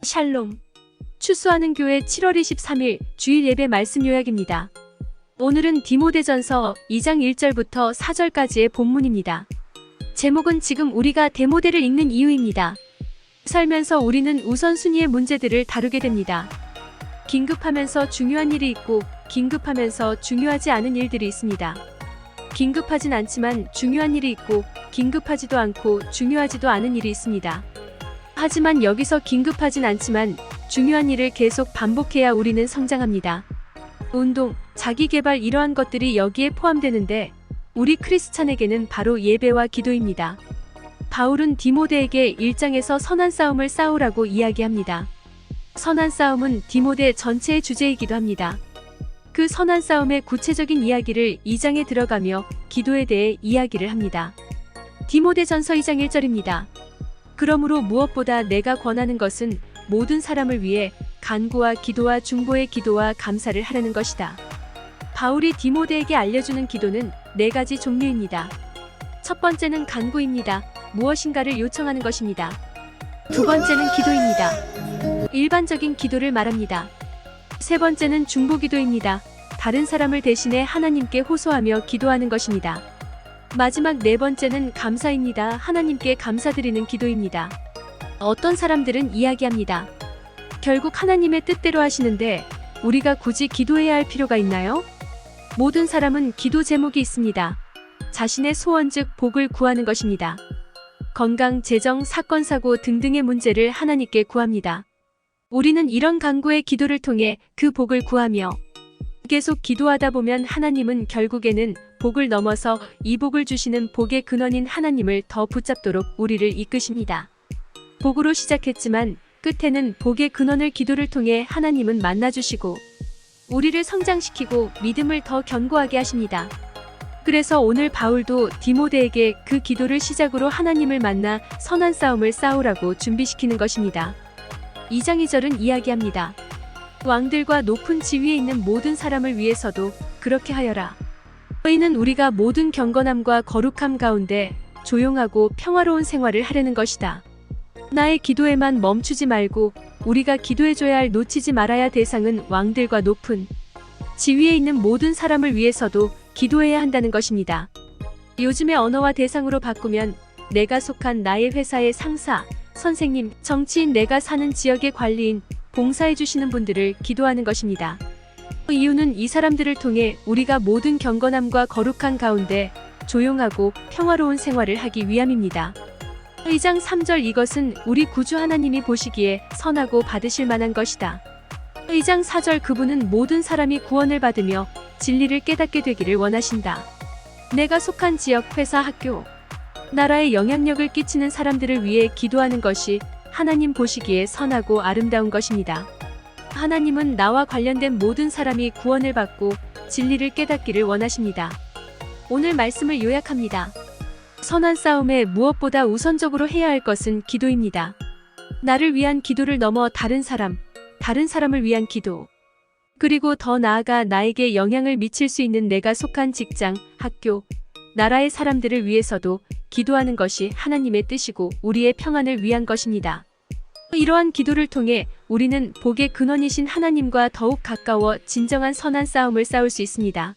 샬롬. 추수하는 교회 7월 23일 주일 예배 말씀 요약입니다. 오늘은 디모데전서 2장 1절부터 4절까지의 본문입니다. 제목은 지금 우리가 디모데를 읽는 이유입니다. 살면서 우리는 우선순위의 문제들을 다루게 됩니다. 긴급하면서 중요한 일이 있고 긴급하면서 중요하지 않은 일들이 있습니다. 긴급하진 않지만 중요한 일이 있고 긴급하지도 않고 중요하지도 않은 일이 있습니다. 하지만 여기서 긴급하진 않지만 중요한 일을 계속 반복해야 우리는 성장합니다. 운동, 자기개발 이러한 것들이 여기에 포함되는데 우리 크리스찬에게는 바로 예배와 기도입니다. 바울은 디모데에게 1장에서 선한 싸움을 싸우라고 이야기합니다. 선한 싸움은 디모데 전체의 주제이기도 합니다. 그 선한 싸움의 구체적인 이야기를 2장에 들어가며 기도에 대해 이야기를 합니다. 디모데전서 2장 1절입니다. 그러므로 무엇보다 내가 권하는 것은 모든 사람을 위해 간구와 기도와 중보의 기도와 감사를 하라는 것이다. 바울이 디모데에게 알려주는 기도는 4가지 종류입니다. 첫 번째는 간구입니다. 무엇인가를 요청하는 것입니다. 두 번째는 기도입니다. 일반적인 기도를 말합니다. 세 번째는 중보 기도입니다. 다른 사람을 대신해 하나님께 호소하며 기도하는 것입니다. 마지막 4번째는 감사입니다. 하나님께 감사드리는 기도입니다. 어떤 사람들은 이야기합니다. 결국 하나님의 뜻대로 하시는데 우리가 굳이 기도해야 할 필요가 있나요? 모든 사람은 기도 제목이 있습니다. 자신의 소원 즉 복을 구하는 것입니다. 건강, 재정, 사건, 사고 등등의 문제를 하나님께 구합니다. 우리는 이런 간구의 기도를 통해 그 복을 구하며 계속 기도하다 보면 하나님은 결국에는 복을 넘어서 이 복을 주시는 복의 근원인 하나님을 더 붙잡도록 우리를 이끄십니다. 복으로 시작했지만 끝에는 복의 근원을 기도를 통해 하나님은 만나주시고 우리를 성장시키고 믿음을 더 견고하게 하십니다. 그래서 오늘 바울도 디모데에게 그 기도를 시작으로 하나님을 만나 선한 싸움을 싸우라고 준비시키는 것입니다. 2장 2절은 이야기합니다. 왕들과 높은 지위에 있는 모든 사람을 위해서도 그렇게 하여라. 이는 우리가 모든 경건함과 거룩함 가운데 조용하고 평화로운 생활을 하려는 것이다. 나의 기도에만 멈추지 말고 우리가 기도해줘야 할 놓치지 말아야 대상은 왕들과 높은 지위에 있는 모든 사람을 위해서도 기도해야 한다는 것입니다. 요즘의 언어와 대상으로 바꾸면 내가 속한 나의 회사의 상사, 선생님, 정치인, 내가 사는 지역의 관리인, 봉사해주시는 분들을 기도하는 것입니다. 이유는 이 사람들을 통해 우리가 모든 경건함과 거룩한 가운데 조용하고 평화로운 생활을 하기 위함입니다. 2장 3절 이것은 우리 구주 하나님이 보시기에 선하고 받으실 만한 것이다. 2장 4절 그분은 모든 사람이 구원을 받으며 진리를 깨닫게 되기를 원하신다. 내가 속한 지역, 회사, 학교, 나라에 영향력을 끼치는 사람들을 위해 기도하는 것이 하나님 보시기에 선하고 아름다운 것입니다. 하나님은 나와 관련된 모든 사람이 구원을 받고 진리를 깨닫기를 원하십니다. 오늘 말씀을 요약합니다. 선한 싸움에 무엇보다 우선적으로 해야 할 것은 기도입니다. 나를 위한 기도를 넘어 다른 사람을 위한 기도. 그리고 더 나아가 나에게 영향을 미칠 수 있는 내가 속한 직장, 학교, 나라의 사람들을 위해서도 기도하는 것이 하나님의 뜻이고 우리의 평안을 위한 것입니다. 이러한 기도를 통해 우리는 복의 근원이신 하나님과 더욱 가까워 진정한 선한 싸움을 싸울 수 있습니다.